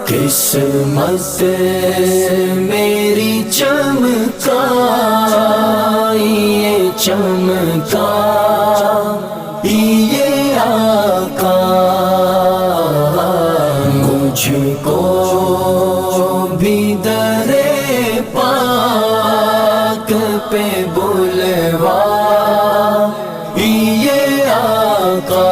قسمت میری چمکائی یہ چمکا یہ آقا مجھ کو بھی در پاک پہ بلوا یہ آقا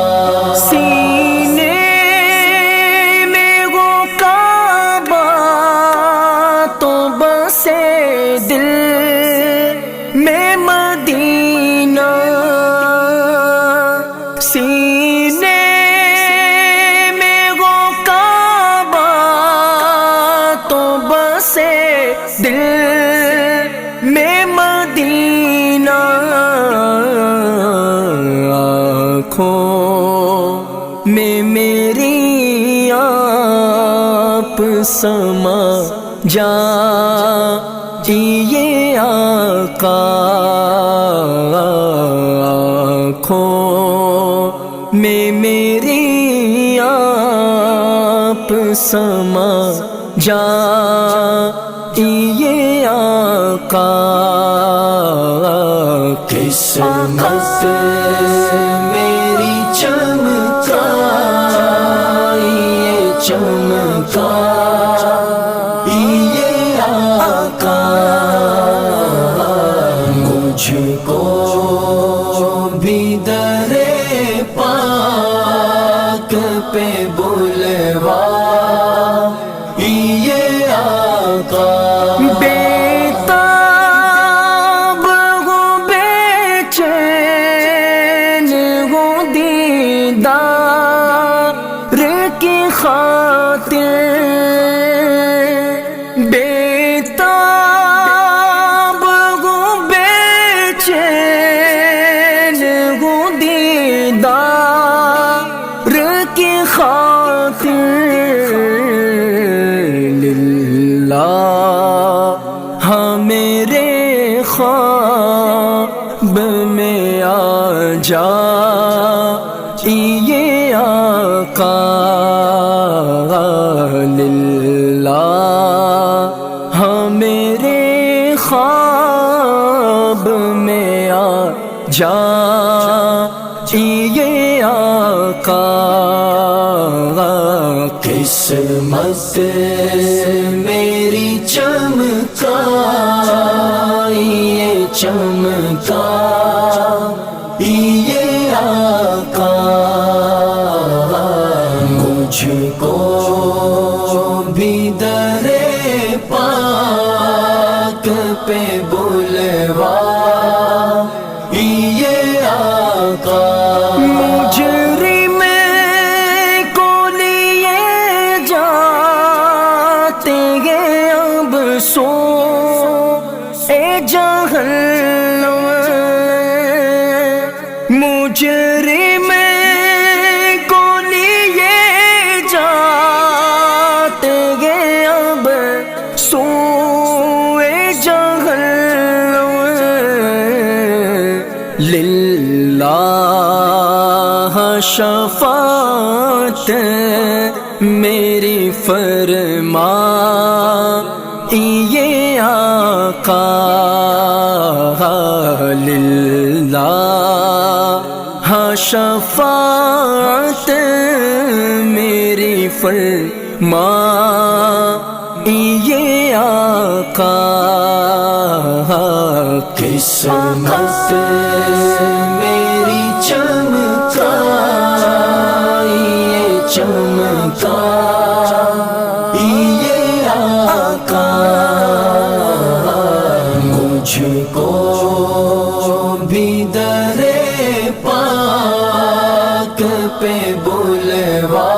میں میری آپ سما جائیے آقا آنکھوں میں میری آپ سما جائیے آقا قسمت میری چمکائی یہ چمکا یہ آقا مجھ کو بھی در پاک پہ بلوا یہ آقا بیتاب ہو بیچین ہو دیدار کی خاطر للہ ہاں میرے خواب میں آ جا یہ آقا للہ ہاں میرے خواب میں آ جا یہ آقا قسمت میری چمکائی یہ چمکا یہ آقا مجھ کو بھی در پاک پہ بلوا یہ آقا مجرم کو لیے جاتے ہیں اب سو اے جہنم مجرم کو لیے جاتے ہیں اب سو اے جہنم للہ شفاعت میری فرما یہ آقا للہ شفاعت میری فرما یہ آقا قسمت میری چمکائی یہ چمکا یہ آقا مجھ کو بھی در پاک پہ بلوا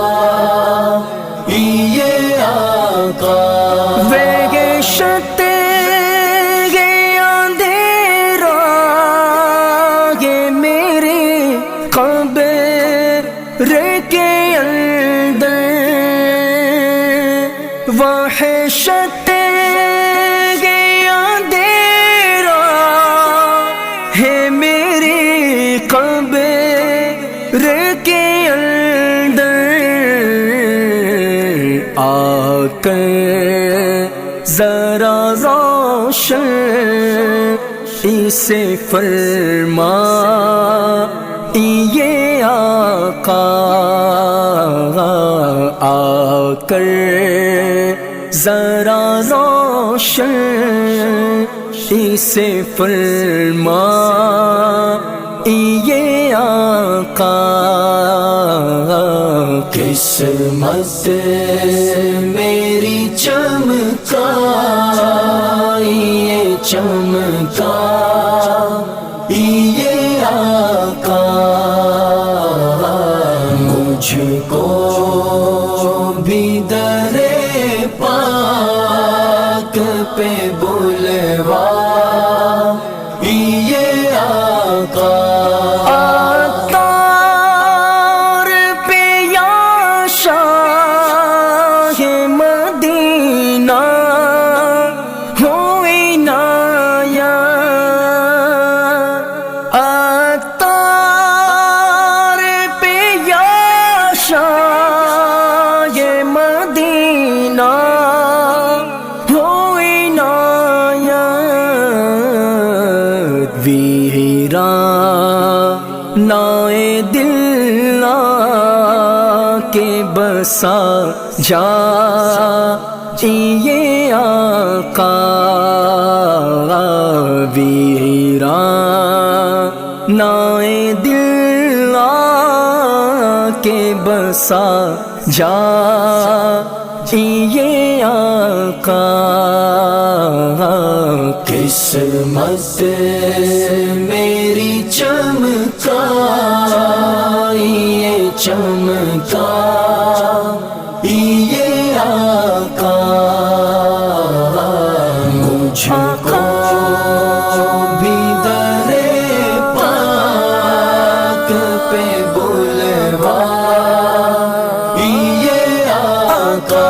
یہ آقا وحشت وحشت کر ذرا روشن اسے فرما یہ آقا آ کر ذرا روشن اسے فرما یہ آقا قسمت میری چمکا یہ چمکا یہ آقا مجھ کو بھی در پاک پہ بلوا یہ آقا عطار پہ یا شاہ مدینہ ہوئی عنایت عطار پہ یا شاہ مدینہ ہوئی عنایت ویران نائے دل کے بسا جا یہ آقا ویران نائے دل کے بسا جا یہ آقا قسمت میری چمکا یہ چمکا یہ آقا مجھ کو بھی در پاک پہ بلوا یہ آقا